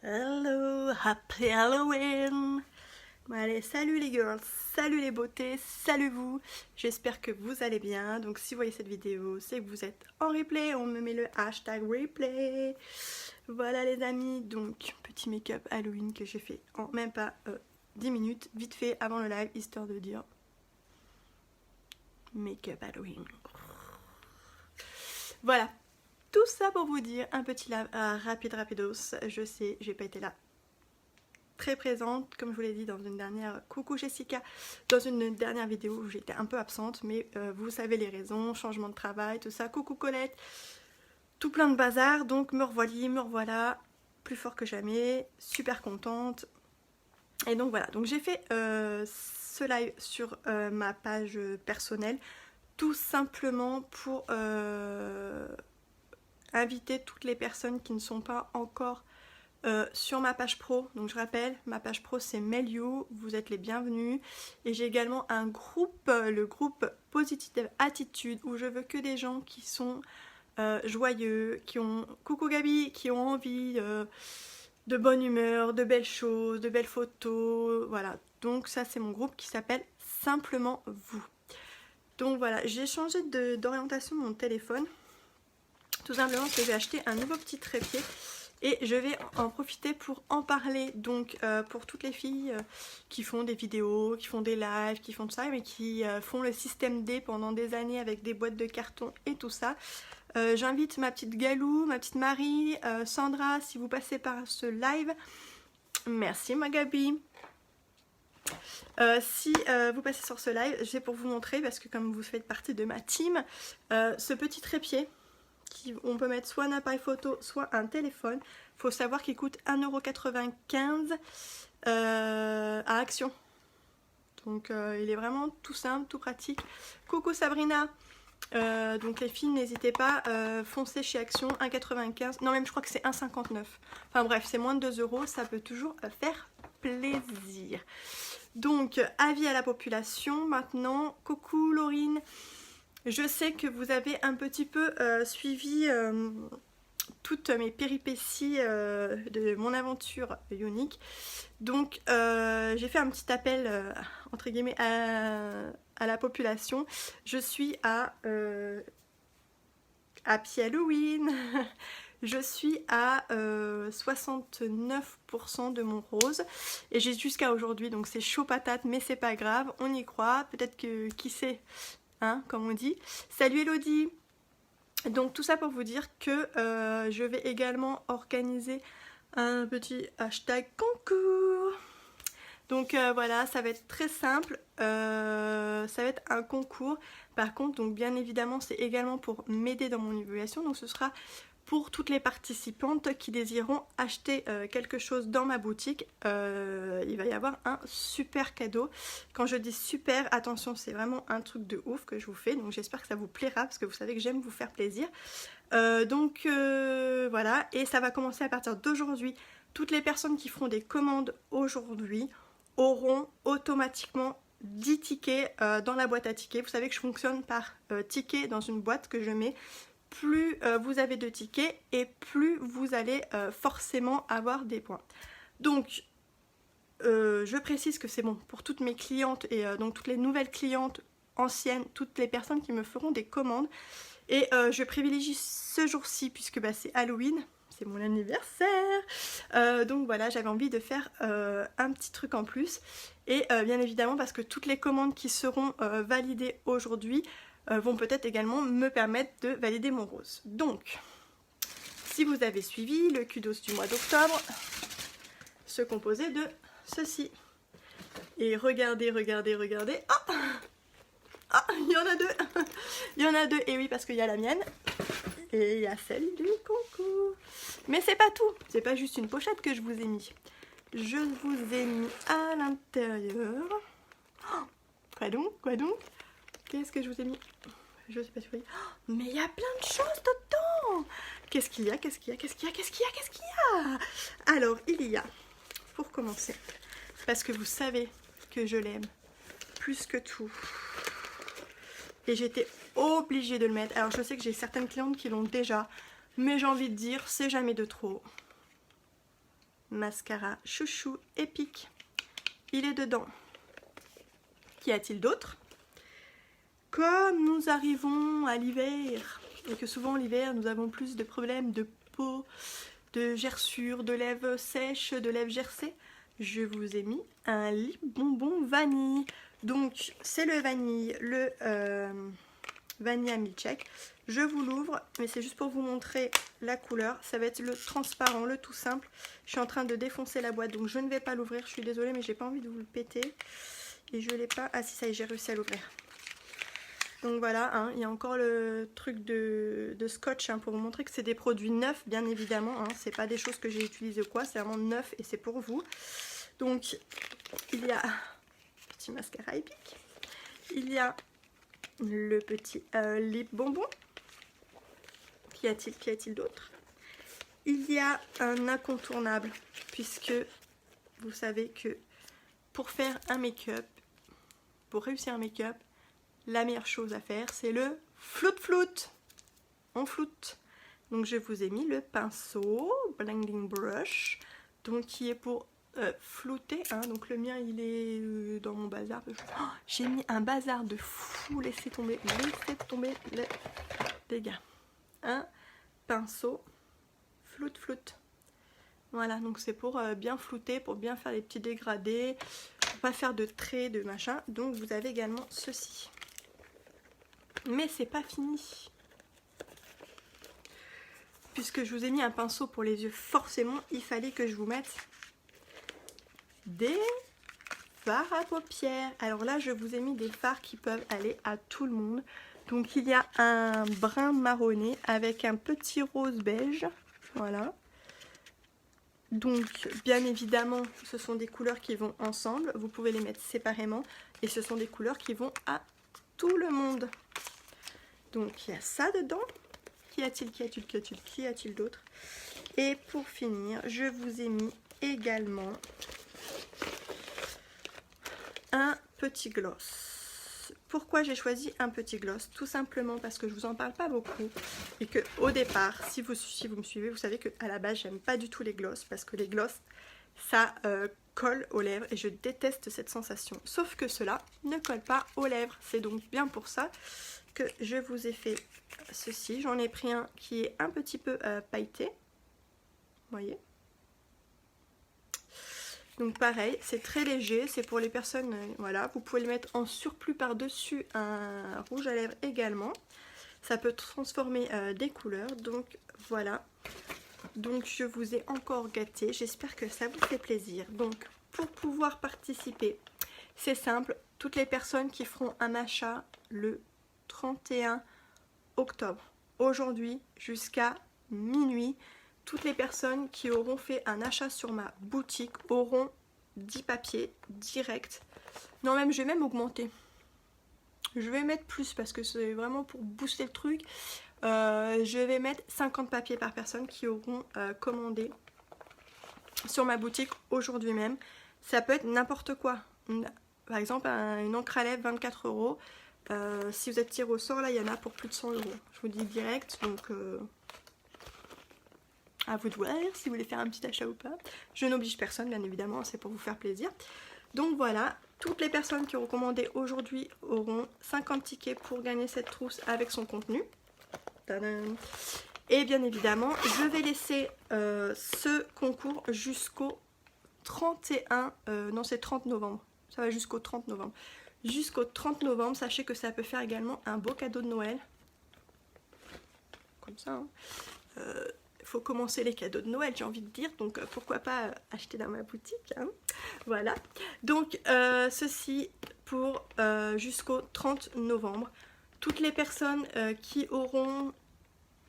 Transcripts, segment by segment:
Hello, happy Halloween! Bon, allez, salut les girls, salut les beautés, salut vous! J'espère que vous allez bien. Donc si vous voyez cette vidéo, c'est que vous êtes en replay, on me met le hashtag replay. Voilà les amis, donc petit make-up Halloween que j'ai fait en même pas 10 minutes, vite fait avant le live, histoire de dire make-up Halloween. Voilà. Tout ça pour vous dire, un petit live rapidos. Je sais, j'ai pas été là très présente, comme je vous l'ai dit dans une dernière coucou Jessica, dans une dernière vidéo où j'étais un peu absente, mais vous savez les raisons, changement de travail, tout ça, coucou Colette, tout plein de bazar, donc me revoilà, plus fort que jamais, super contente. Et donc voilà, donc j'ai fait ce live sur ma page personnelle, tout simplement pour inviter toutes les personnes qui ne sont pas encore sur ma page pro. Donc je rappelle, ma page pro c'est Meliou, vous êtes les bienvenus. Et j'ai également un groupe, le groupe Positive Attitude, où je veux que des gens qui sont joyeux, qui ont, coucou Gabi, qui ont envie de bonne humeur, de belles choses, de belles photos, voilà. Donc ça c'est mon groupe qui s'appelle Simplement Vous. Donc voilà, j'ai changé d'orientation de mon téléphone, tout simplement parce que j'ai acheté un nouveau petit trépied et je vais en profiter pour en parler. Donc pour toutes les filles qui font des vidéos, qui font des lives, qui font tout ça, mais qui font le système D pendant des années avec des boîtes de carton et tout ça, j'invite ma petite Galou, ma petite Marie, Sandra, si vous passez par ce live, merci ma Gabi. Si vous passez sur ce live, j'ai pour vous montrer, parce que comme vous faites partie de ma team, ce petit trépied, on peut mettre soit un appareil photo, soit un téléphone. Il faut savoir qu'il coûte 1,95 € à Action. Donc il est vraiment tout simple, tout pratique. Coucou Sabrina. Donc les filles, n'hésitez pas, foncez chez Action, 1,95 €. Non, même je crois que c'est 1,59 €. Enfin bref, c'est moins de 2 €, ça peut toujours faire plaisir. Donc, avis à la population maintenant. Coucou Laurine. Je sais que vous avez un petit peu suivi toutes mes péripéties de mon aventure unique. Donc j'ai fait un petit appel entre guillemets à la population. Je suis à Happy Halloween. Je suis à 69% de mon rose et j'ai jusqu'à aujourd'hui, donc c'est chaud patate, mais c'est pas grave, on y croit, peut-être que qui sait, hein, comme on dit. Salut Elodie. Donc tout ça pour vous dire que je vais également organiser un petit hashtag concours. Donc voilà, ça va être très simple, ça va être un concours. Par contre, donc bien évidemment, c'est également pour m'aider dans mon évaluation. Donc ce sera pour toutes les participantes qui désireront acheter quelque chose dans ma boutique. Il va y avoir un super cadeau. Quand je dis super, attention, c'est vraiment un truc de ouf que je vous fais. Donc j'espère que ça vous plaira parce que vous savez que j'aime vous faire plaisir. Donc voilà, et ça va commencer à partir d'aujourd'hui. Toutes les personnes qui feront des commandes aujourd'hui auront automatiquement 10 tickets dans la boîte à tickets. Vous savez que je fonctionne par tickets dans une boîte que je mets. Plus vous avez de tickets et plus vous allez forcément avoir des points. Donc je précise que c'est bon pour toutes mes clientes et donc toutes les nouvelles clientes anciennes, toutes les personnes qui me feront des commandes. Et je privilégie ce jour-ci puisque bah, c'est Halloween, c'est mon anniversaire. Donc voilà, j'avais envie de faire un petit truc en plus. Et bien évidemment parce que toutes les commandes qui seront validées aujourd'hui vont peut-être également me permettre de valider mon rose. Donc, si vous avez suivi, le kudos du mois d'octobre se composait de ceci. Et regardez, regardez, regardez. Ah, ah, il y en a deux. Il y en a deux, et oui, parce qu'il y a la mienne. Et il y a celle du concours. Mais c'est pas tout. C'est pas juste une pochette que je vous ai mis. Je vous ai mis à l'intérieur. Oh, quoi donc? Quoi donc? Qu'est-ce que je vous ai mis? Je sais pas si vous voyez. Oh, mais il y a plein de choses dedans. Qu'est-ce qu'il y a? Qu'est-ce qu'il y a? Qu'est-ce qu'il y a? Qu'est-ce qu'il y a? Qu'est-ce qu'il y a? Alors, il y a, pour commencer, parce que vous savez que je l'aime plus que tout. Et j'étais obligée de le mettre. Alors, je sais que j'ai certaines clientes qui l'ont déjà, mais j'ai envie de dire, c'est jamais de trop. mascara chouchou épique. Il est dedans. Qu'y a-t-il d'autre? Comme nous arrivons à l'hiver, et que souvent l'hiver nous avons plus de problèmes de peau, de gerçures, de lèvres sèches, de lèvres gercées, je vous ai mis un lip bonbon vanille. Donc c'est le vanille, le vanilla milkshake. Je vous l'ouvre, mais c'est juste pour vous montrer la couleur. Ça va être le transparent, le tout simple. Je suis en train de défoncer la boîte, donc je ne vais pas l'ouvrir. Je suis désolée, mais j'ai pas envie de vous le péter. Et je l'ai pas... Ah si, ça y est, j'ai réussi à l'ouvrir. Donc voilà, hein, il y a encore le truc de scotch hein, pour vous montrer que c'est des produits neufs, bien évidemment. Hein, c'est pas des choses que j'ai utilisées ou quoi, c'est vraiment neuf et c'est pour vous. Donc il y a petit mascara épique. Il y a le petit lip bonbon. Qu'y a-t-il d'autre? Il y a un incontournable, puisque vous savez que pour faire un make-up, pour réussir un make-up, la meilleure chose à faire, c'est le floute-floute. On floute. Donc je vous ai mis le pinceau blending brush, donc qui est pour flouter. Hein. Donc le mien, il est dans mon bazar. Oh, j'ai mis un bazar de fou. Laissez tomber les dégâts. Un pinceau floute-floute. Voilà, donc c'est pour bien flouter, pour bien faire les petits dégradés, pour pas faire de traits, de machin. Donc vous avez également ceci. Mais c'est pas fini. Puisque je vous ai mis un pinceau pour les yeux, forcément, il fallait que je vous mette des fards à paupières. Alors là, je vous ai mis des fards qui peuvent aller à tout le monde. Donc il y a un brun marronné avec un petit rose beige. Voilà. Donc bien évidemment, ce sont des couleurs qui vont ensemble. Vous pouvez les mettre séparément. Et ce sont des couleurs qui vont à tout le monde. Donc il y a ça dedans. Qu'y a-t-il d'autre? Et pour finir, je vous ai mis également un petit gloss. Pourquoi j'ai choisi un petit gloss? Tout simplement parce que je vous en parle pas beaucoup et que au départ, si vous me suivez, vous savez qu'à la base j'aime pas du tout les gloss parce que les gloss ça colle aux lèvres et je déteste cette sensation. Sauf que cela ne colle pas aux lèvres. C'est donc bien pour ça que je vous ai fait ceci. J'en ai pris un qui est un petit peu pailleté. Vous voyez? Donc pareil, c'est très léger, c'est pour les personnes, voilà, vous pouvez le mettre en surplus par-dessus un rouge à lèvres également. Ça peut transformer des couleurs, donc voilà. Donc je vous ai encore gâté, j'espère que ça vous fait plaisir. Donc pour pouvoir participer, c'est simple, toutes les personnes qui feront un achat le 31 octobre, aujourd'hui jusqu'à minuit, toutes les personnes qui auront fait un achat sur ma boutique auront 10 papiers directs. Non, même je vais même augmenter. Je vais mettre plus parce que c'est vraiment pour booster le truc. Je vais mettre 50 papiers par personne qui auront commandé sur ma boutique aujourd'hui même. Ça peut être n'importe quoi. Par exemple, une encre à lèvres 24 €. Si vous êtes tiré au sort, là, il y en a pour plus de 100 €. Je vous dis direct, donc à vous de voir si vous voulez faire un petit achat ou pas. Je n'oblige personne, bien évidemment, c'est pour vous faire plaisir. Donc voilà, toutes les personnes qui auront commandé aujourd'hui auront 50 tickets pour gagner cette trousse avec son contenu. Tadam. Et bien évidemment, je vais laisser ce concours jusqu'au 31, non c'est 30 novembre. Ça va jusqu'au 30 novembre. Jusqu'au 30 novembre, sachez que ça peut faire également un beau cadeau de Noël. Comme ça, hein. Faut commencer les cadeaux de Noël, j'ai envie de dire, donc pourquoi pas acheter dans ma boutique, hein. Voilà, donc ceci pour jusqu'au 30 novembre. Toutes les personnes qui auront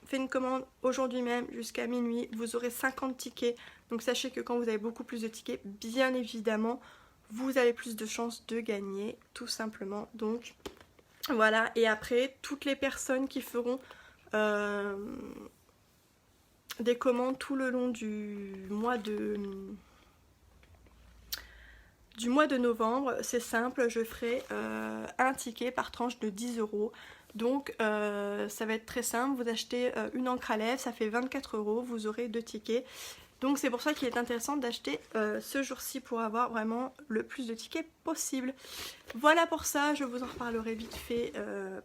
fait une commande aujourd'hui même jusqu'à minuit, vous aurez 50 tickets, donc sachez que quand vous avez beaucoup plus de tickets, bien évidemment, vous avez plus de chances de gagner, tout simplement. Donc voilà, et après, toutes les personnes qui feront des commandes tout le long du mois de novembre, c'est simple, je ferai un ticket par tranche de 10 €. Donc ça va être très simple, vous achetez une encre à lèvres, ça fait 24 €, vous aurez 2 tickets. Donc c'est pour ça qu'il est intéressant d'acheter ce jour-ci pour avoir vraiment le plus de tickets possible. Voilà pour ça, je vous en reparlerai vite fait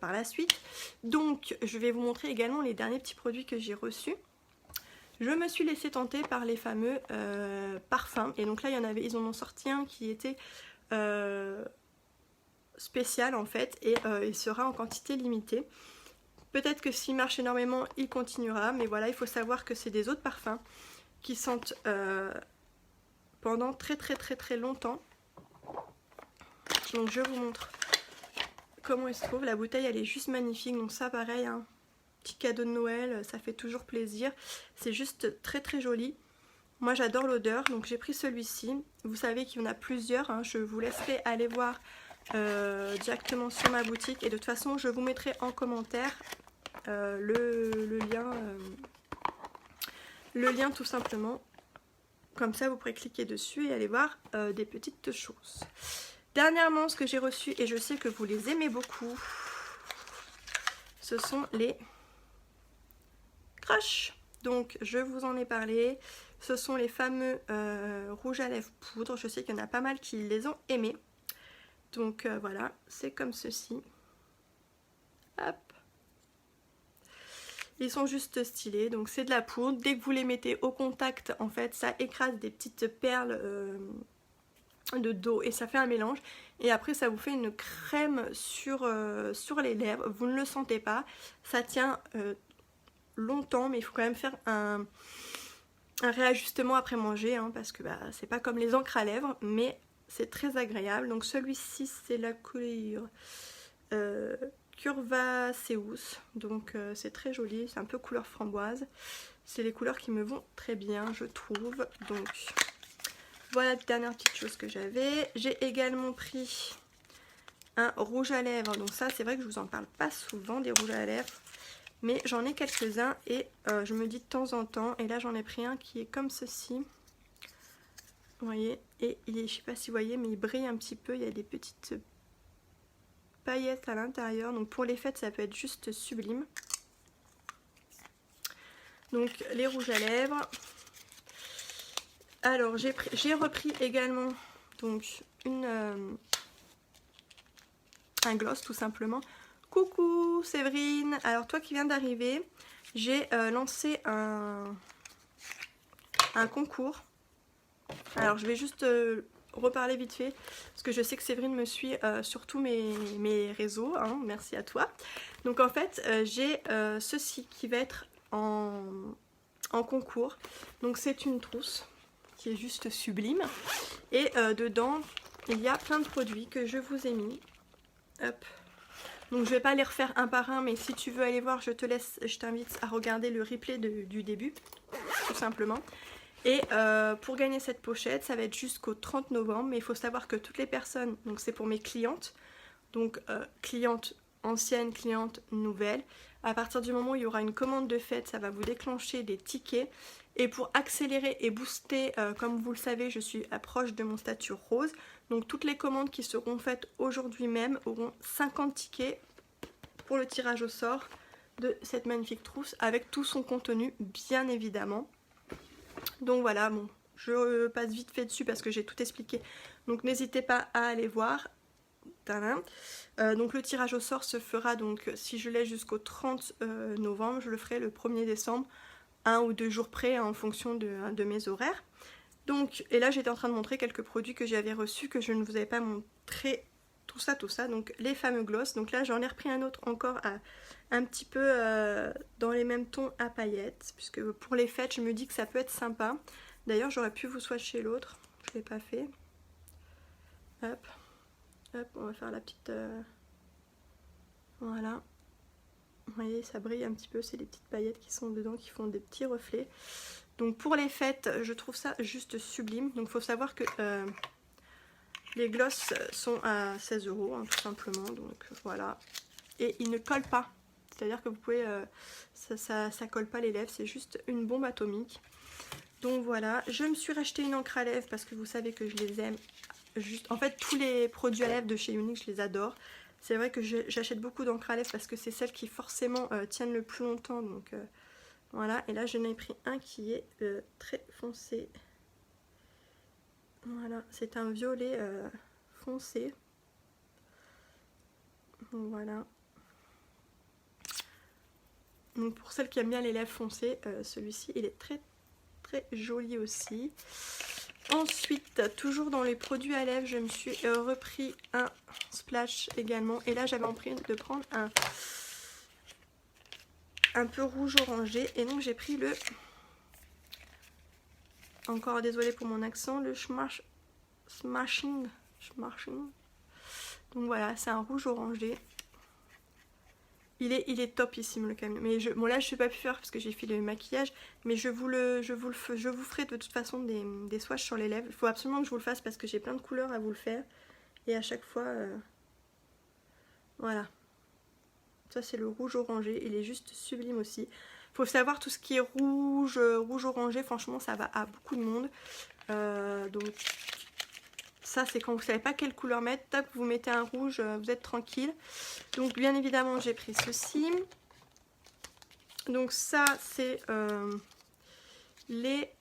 par la suite. Donc je vais vous montrer également les derniers petits produits que j'ai reçus. Je me suis laissée tenter par les fameux parfums. Et donc là ils en ont sorti un qui était spécial en fait. Et il sera en quantité limitée. Peut-être que s'il marche énormément, il continuera. Mais voilà, il faut savoir que c'est des eaux de parfum qui sentent pendant très longtemps. Donc je vous montre comment il se trouve. La bouteille elle est juste magnifique, donc ça pareil, hein, petit cadeau de Noël, ça fait toujours plaisir. C'est juste très joli. Moi j'adore l'odeur, donc j'ai pris celui-ci. Vous savez qu'il y en a plusieurs, hein. Je vous laisserai aller voir directement sur ma boutique. Et de toute façon je vous mettrai en commentaire le lien tout simplement. Comme ça vous pourrez cliquer dessus et aller voir des petites choses. Dernièrement ce que j'ai reçu, et je sais que vous les aimez beaucoup, ce sont les Crush. Donc je vous en ai parlé. Ce sont les fameux rouges à lèvres poudre. Je sais qu'il y en a pas mal qui les ont aimés. Donc voilà, c'est comme ceci. Hop. Ils sont juste stylés, donc c'est de la poudre. Dès que vous les mettez au contact, en fait, ça écrase des petites perles de dos et ça fait un mélange. Et après, ça vous fait une crème sur les lèvres. Vous ne le sentez pas. Ça tient longtemps, mais il faut quand même faire un réajustement après manger, hein, parce que c'est pas comme les encres à lèvres, mais c'est très agréable. Donc celui-ci, c'est la couleur Curvaceus, donc c'est très joli, c'est un peu couleur framboise. C'est les couleurs qui me vont très bien, je trouve. Donc voilà la dernière petite chose que j'avais. J'ai également pris un rouge à lèvres. Donc ça, c'est vrai que je vous en parle pas souvent des rouges à lèvres, mais j'en ai quelques-uns et je me dis de temps en temps. Et là, j'en ai pris un qui est comme ceci. Vous voyez, et je sais pas si vous voyez, mais il brille un petit peu. Il y a des petites paillettes à l'intérieur, donc pour les fêtes ça peut être juste sublime. Donc les rouges à lèvres. Alors j'ai repris également donc un gloss tout simplement. Coucou Séverine, alors toi qui viens d'arriver, j'ai lancé un concours. Alors je vais juste reparler vite fait parce que je sais que Séverine me suit sur tous mes réseaux, hein, merci à toi. Donc en fait j'ai ceci qui va être en concours. Donc c'est une trousse qui est juste sublime et dedans il y a plein de produits que je vous ai mis. Hop. Donc je vais pas les refaire un par un, mais si tu veux aller voir, je t'invite à regarder le replay du début tout simplement. Et pour gagner cette pochette, ça va être jusqu'au 30 novembre. Mais il faut savoir que toutes les personnes, donc c'est pour mes clientes, donc clientes anciennes, clientes nouvelles, à partir du moment où il y aura une commande de fête, ça va vous déclencher des tickets. Et pour accélérer et booster, comme vous le savez, je suis proche de mon statut rose. Donc toutes les commandes qui seront faites aujourd'hui même auront 50 tickets pour le tirage au sort de cette magnifique trousse avec tout son contenu, bien évidemment. Donc voilà, bon, je passe vite fait dessus parce que j'ai tout expliqué. Donc n'hésitez pas à aller voir. Donc le tirage au sort se fera, donc si je l'ai jusqu'au 30 novembre, je le ferai le 1er décembre, 1 ou 2 jours près en fonction de mes horaires. Donc, et là j'étais en train de montrer quelques produits que j'avais reçus que je ne vous avais pas montré, tout ça, donc les fameux gloss. Donc là j'en ai repris un autre encore un petit peu dans les mêmes tons à paillettes, puisque pour les fêtes je me dis que ça peut être sympa. D'ailleurs j'aurais pu vous swatcher l'autre, je ne l'ai pas fait. Hop, hop, on va faire la petite... Voilà. Vous voyez, ça brille un petit peu, c'est les petites paillettes qui sont dedans, qui font des petits reflets. Donc pour les fêtes, je trouve ça juste sublime. Donc il faut savoir que les gloss sont à 16 €, hein, tout simplement. Donc voilà. Et ils ne collent pas. C'est-à-dire que vous pouvez... ça colle pas les lèvres, c'est juste une bombe atomique. Donc voilà. Je me suis racheté une encre à lèvres parce que vous savez que je les aime. En fait, tous les produits à lèvres de chez Younique, je les adore. C'est vrai que j'achète beaucoup d'encre à lèvres parce que c'est celles qui forcément tiennent le plus longtemps. Donc Voilà, et là je n'ai pris un qui est très foncé. Voilà, c'est un violet foncé. Voilà. Donc pour celles qui aiment bien les lèvres foncées, celui-ci il est très très joli aussi. Ensuite, toujours dans les produits à lèvres, je me suis repris un splash également. Et là j'avais envie de prendre un peu rouge orangé. Et donc j'ai pris le... Encore désolé pour mon accent, le Smashing. Donc voilà, c'est un rouge orangé. Il est topissime le camion. Mais bon là je ne vais pas pu faire parce que j'ai fait le maquillage. Mais je vous ferai de toute façon des swatchs sur les lèvres. Il faut absolument que je vous le fasse parce que j'ai plein de couleurs à vous le faire. Et à chaque fois, voilà. Ça c'est le rouge orangé. Il est juste sublime aussi. Il faut savoir tout ce qui est rouge, rouge orangé. Franchement ça va à beaucoup de monde. Donc ça c'est quand vous ne savez pas quelle couleur mettre. Tac, vous mettez un rouge, vous êtes tranquille. Donc bien évidemment j'ai pris ceci. Donc ça c'est les...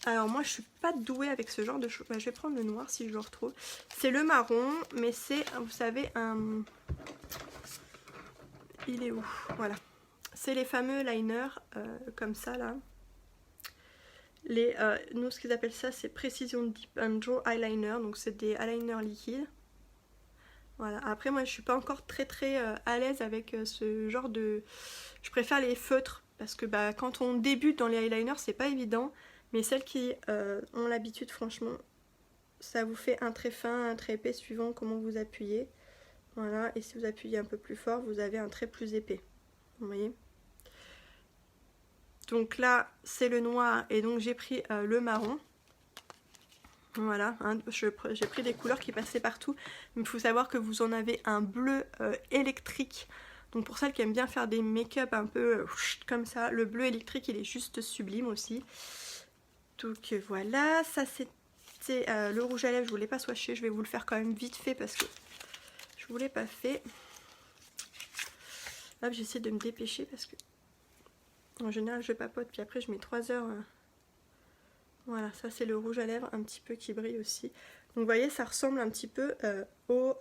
Alors moi je suis pas douée avec ce genre de choses. Je vais prendre le noir si je le retrouve. C'est le marron, mais c'est, vous savez, un... Il est où? Voilà. C'est les fameux liners comme ça là. Nous ce qu'ils appellent ça c'est Precision Deep and Draw Eyeliner. Donc c'est des eyeliners liquides. Voilà. Après moi je suis pas encore très à l'aise avec ce genre de... Je préfère les feutres. Parce que quand on débute dans les eyeliners c'est pas évident. Mais celles qui ont l'habitude, franchement, ça vous fait un trait fin, un trait épais suivant comment vous appuyez. Voilà, et si vous appuyez un peu plus fort, vous avez un trait plus épais. Vous voyez? Donc là, c'est le noir et donc j'ai pris le marron. Voilà, hein, j'ai pris des couleurs qui passaient partout. Mais il faut savoir que vous en avez un bleu électrique. Donc pour celles qui aiment bien faire des make-up un peu comme ça, le bleu électrique, il est juste sublime aussi. Donc voilà, ça c'était le rouge à lèvres, je voulais pas swatcher, je vais vous le faire quand même vite fait parce que je vous l'ai pas fait. Là j'essaie de me dépêcher parce que en général je papote puis après je mets 3 heures. Voilà, ça c'est le rouge à lèvres un petit peu qui brille aussi. Donc vous voyez ça ressemble un petit peu au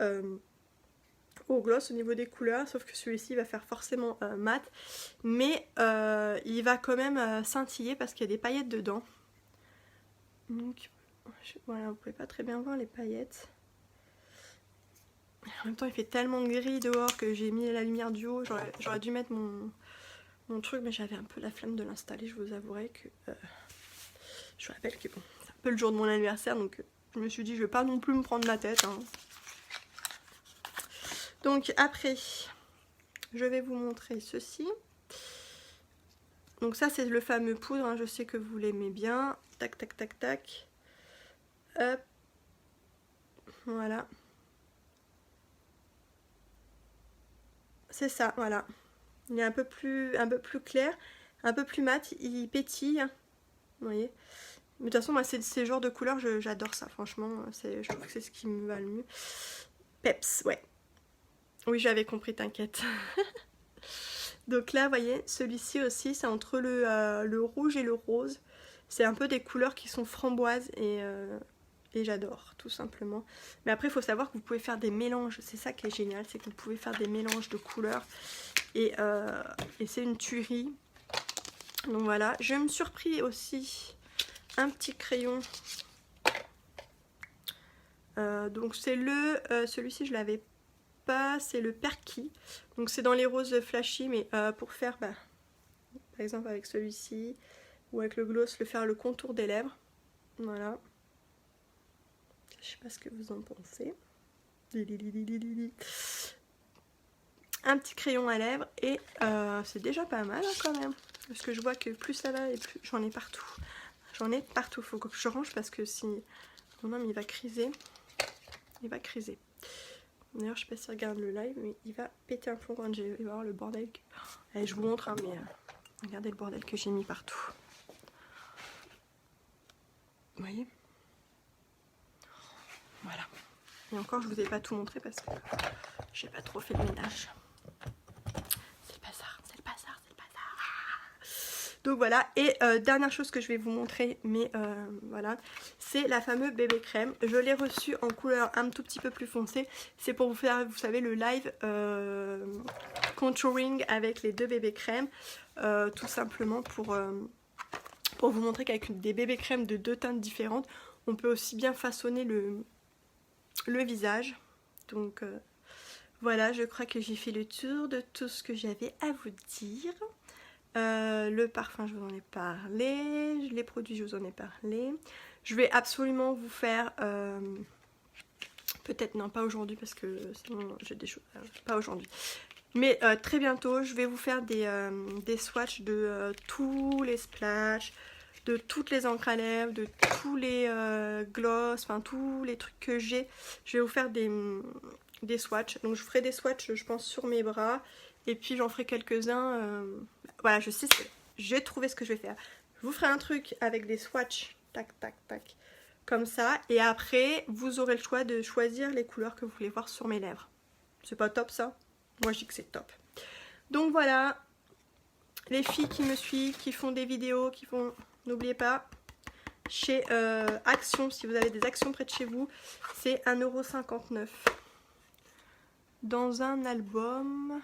gloss au niveau des couleurs, sauf que celui-ci va faire forcément mat. Mais il va quand même scintiller parce qu'il y a des paillettes dedans. Donc voilà, vous pouvez pas très bien voir les paillettes. En même temps il fait tellement gris dehors que j'ai mis la lumière du haut. J'aurais dû mettre mon truc, mais j'avais un peu la flemme de l'installer. Je vous avouerai que je vous rappelle que bon, c'est un peu le jour de mon anniversaire, donc je me suis dit je vais pas non plus me prendre la tête hein. Donc après je vais vous montrer ceci. Donc ça c'est le fameux poudre hein. Je sais que vous l'aimez bien. Tac tac tac tac. Hop. Voilà. C'est ça, voilà. Il est un peu plus clair, un peu plus mat, il pétille. Vous voyez. Mais de toute façon, moi, ces genres de couleurs, j'adore ça, franchement. Je trouve que c'est ce qui me va le mieux. Peps, ouais. Oui, j'avais compris, t'inquiète. Donc là, vous voyez, celui-ci aussi, c'est entre le rouge et le rose. C'est un peu des couleurs qui sont framboises et j'adore, tout simplement. Mais après, il faut savoir que vous pouvez faire des mélanges. C'est ça qui est génial, c'est que vous pouvez faire des mélanges de couleurs. Et c'est une tuerie. Donc voilà, je me suis repris aussi un petit crayon. Donc c'est celui-ci je l'avais pas, c'est le Perky. Donc c'est dans les roses flashy, mais pour faire, par exemple avec celui-ci, ou avec le gloss, faire le contour des lèvres. Voilà. Je sais pas ce que vous en pensez. Un petit crayon à lèvres et c'est déjà pas mal hein, quand même. Parce que je vois que plus ça va et plus j'en ai partout. J'en ai partout. Faut que je range parce que si mon homme il va criser. Il va criser. D'ailleurs je sais pas si regarde le live mais il va péter un plomb quand il va voir le bordel. Allez, je vous montre hein, mais regardez le bordel que j'ai mis partout. Vous voyez? Voilà. Et encore je vous ai pas tout montré parce que j'ai pas trop fait le ménage. C'est le bazar, c'est le bazar, c'est le bazar. Donc voilà, et dernière chose que je vais vous montrer, mais voilà, c'est la fameuse bébé crème. Je l'ai reçue en couleur un tout petit peu plus foncée. C'est pour vous faire, vous savez, le live contouring avec les deux bébés crèmes. Tout simplement pour vous montrer qu'avec des bébés crèmes de deux teintes différentes, on peut aussi bien façonner le visage. Donc voilà, je crois que j'ai fait le tour de tout ce que j'avais à vous dire. Le parfum, je vous en ai parlé. Les produits, je vous en ai parlé. Je vais absolument vous faire... peut-être, non, pas aujourd'hui parce que sinon j'ai des choses... pas aujourd'hui. Mais très bientôt, je vais vous faire des swatchs de tous les splashs, de toutes les encres à lèvres, de tous les gloss, enfin tous les trucs que j'ai. Je vais vous faire des swatchs. Donc je ferai des swatchs, je pense, sur mes bras. Et puis j'en ferai quelques-uns. Voilà, je sais, j'ai trouvé ce que je vais faire. Je vous ferai un truc avec des swatchs, tac, tac, tac, comme ça. Et après, vous aurez le choix de choisir les couleurs que vous voulez voir sur mes lèvres. C'est pas top ça? Moi je dis que c'est top. Donc voilà, les filles qui me suivent, qui font des vidéos, qui font... N'oubliez pas, chez Action, si vous avez des actions près de chez vous, c'est 1,59 €. Dans un album...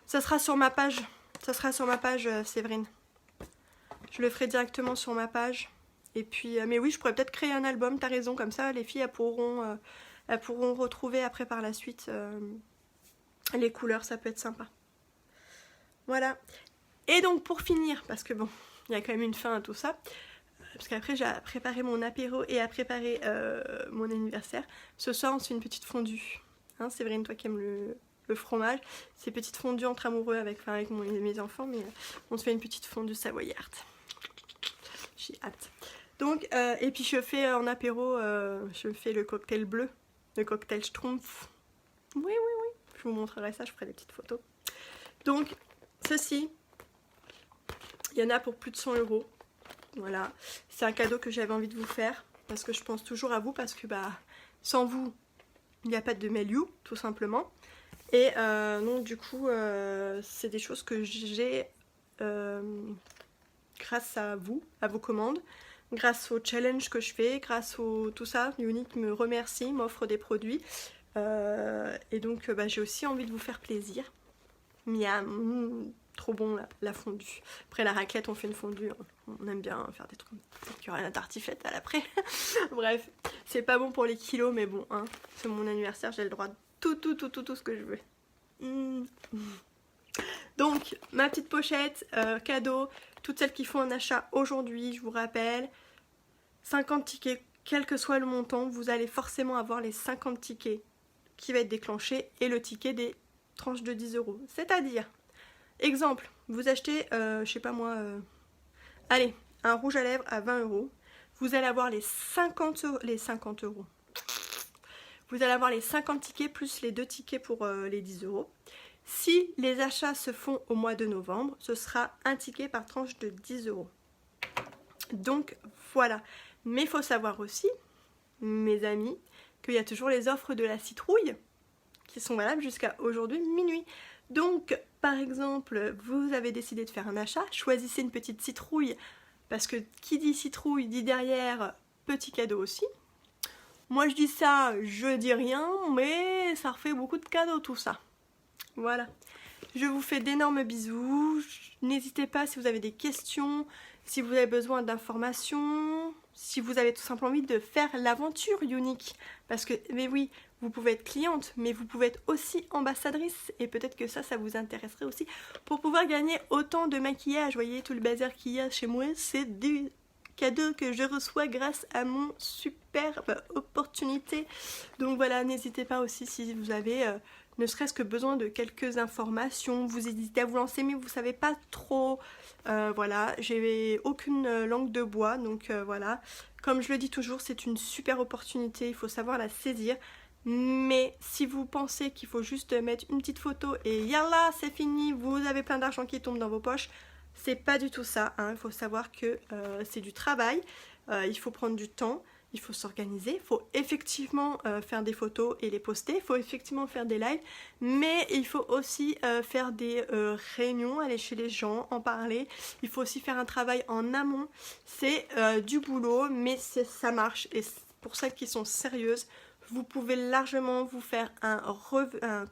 Ça sera sur ma page. Ça sera sur ma page, Séverine. Je le ferai directement sur ma page. Et puis, mais oui, je pourrais peut-être créer un album, t'as raison, comme ça, les filles, elles pourront retrouver après par la suite les couleurs, ça peut être sympa. Voilà. Et donc pour finir, parce que bon, il y a quand même une fin à tout ça, parce qu'après j'ai préparé mon apéro et à préparer mon anniversaire. Ce soir on se fait une petite fondue. Hein, Séverine, toi qui aimes le fromage, c'est petite fondue entre amoureux avec mes enfants, mais on se fait une petite fondue savoyarde. J'ai hâte. Donc, et puis je fais en apéro, je fais le cocktail bleu, le cocktail Schtroumpf. Oui, oui, oui, je vous montrerai ça, je ferai des petites photos. Donc, ceci... Il y en a pour plus de 100 €. Voilà. C'est un cadeau que j'avais envie de vous faire. Parce que je pense toujours à vous. Parce que bah, sans vous, il n'y a pas de Meliou, tout simplement. Et donc du coup, c'est des choses que j'ai grâce à vous, à vos commandes. Grâce au challenge que je fais. Grâce au tout ça. Unique me remercie, m'offre des produits. Et donc bah, j'ai aussi envie de vous faire plaisir. Miam. Trop bon la fondue. Après la raclette on fait une fondue, on aime bien faire des trucs. Peut-être qu'il y aura la tartiflette à l'après. Bref, c'est pas bon pour les kilos mais bon, hein, c'est mon anniversaire, j'ai le droit de tout ce que je veux. Donc ma petite pochette, cadeau, toutes celles qui font un achat aujourd'hui, je vous rappelle, 50 tickets, quel que soit le montant, vous allez forcément avoir les 50 tickets qui va être déclenché et le ticket des tranches de 10 €. C'est-à-dire... Exemple, vous achetez, je sais pas moi, allez, un rouge à lèvres à 20 €. Vous allez avoir les 50 €. Vous allez avoir les 50 tickets plus les 2 tickets pour les 10 €. Si les achats se font au mois de novembre, ce sera un ticket par tranche de 10 €. Donc voilà. Mais il faut savoir aussi, mes amis, qu'il y a toujours les offres de la citrouille qui sont valables jusqu'à aujourd'hui minuit. Donc, par exemple, vous avez décidé de faire un achat, choisissez une petite citrouille, parce que qui dit citrouille dit derrière petit cadeau aussi. Moi je dis ça, je dis rien, mais ça refait beaucoup de cadeaux tout ça. Voilà. Je vous fais d'énormes bisous. N'hésitez pas si vous avez des questions, si vous avez besoin d'informations, si vous avez tout simplement envie de faire l'aventure Unique. Parce que, mais oui, vous pouvez être cliente, mais vous pouvez être aussi ambassadrice. Et peut-être que ça vous intéresserait aussi. Pour pouvoir gagner autant de maquillage, vous voyez, tout le bazar qu'il y a chez moi, c'est du cadeau que je reçois grâce à mon superbe opportunité. Donc voilà, n'hésitez pas aussi si vous avez... ne serait-ce que besoin de quelques informations, vous hésitez à vous lancer mais vous savez pas trop, voilà, j'ai aucune langue de bois, donc voilà, comme je le dis toujours, c'est une super opportunité, il faut savoir la saisir, mais si vous pensez qu'il faut juste mettre une petite photo et yallah, c'est fini, vous avez plein d'argent qui tombe dans vos poches, c'est pas du tout ça, hein. Il faut savoir que c'est du travail, il faut prendre du temps. il faut s'organiser, il faut effectivement faire des photos et les poster, il faut effectivement faire des lives, mais il faut aussi faire des réunions, aller chez les gens, en parler, il faut aussi faire un travail en amont, c'est du boulot, mais ça marche, et pour celles qui sont sérieuses, vous pouvez largement vous faire un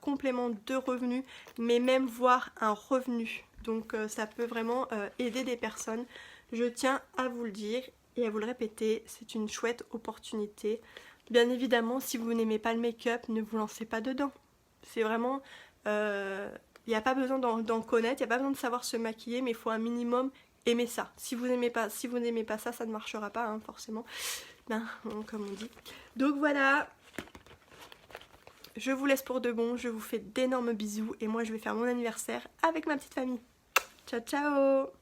complément de revenu, mais même voir un revenu. Donc ça peut vraiment aider des personnes. Je tiens à vous le dire et à vous le répéter, c'est une chouette opportunité. Bien évidemment, si vous n'aimez pas le make-up, ne vous lancez pas dedans. C'est vraiment... il n'y a pas besoin d'en connaître, il n'y a pas besoin de savoir se maquiller, mais il faut un minimum aimer ça. Si vous n'aimez pas ça, ça ne marchera pas, hein, forcément. Ben, comme on dit. Donc voilà... Je vous laisse pour de bon, je vous fais d'énormes bisous et moi je vais faire mon anniversaire avec ma petite famille. Ciao ciao!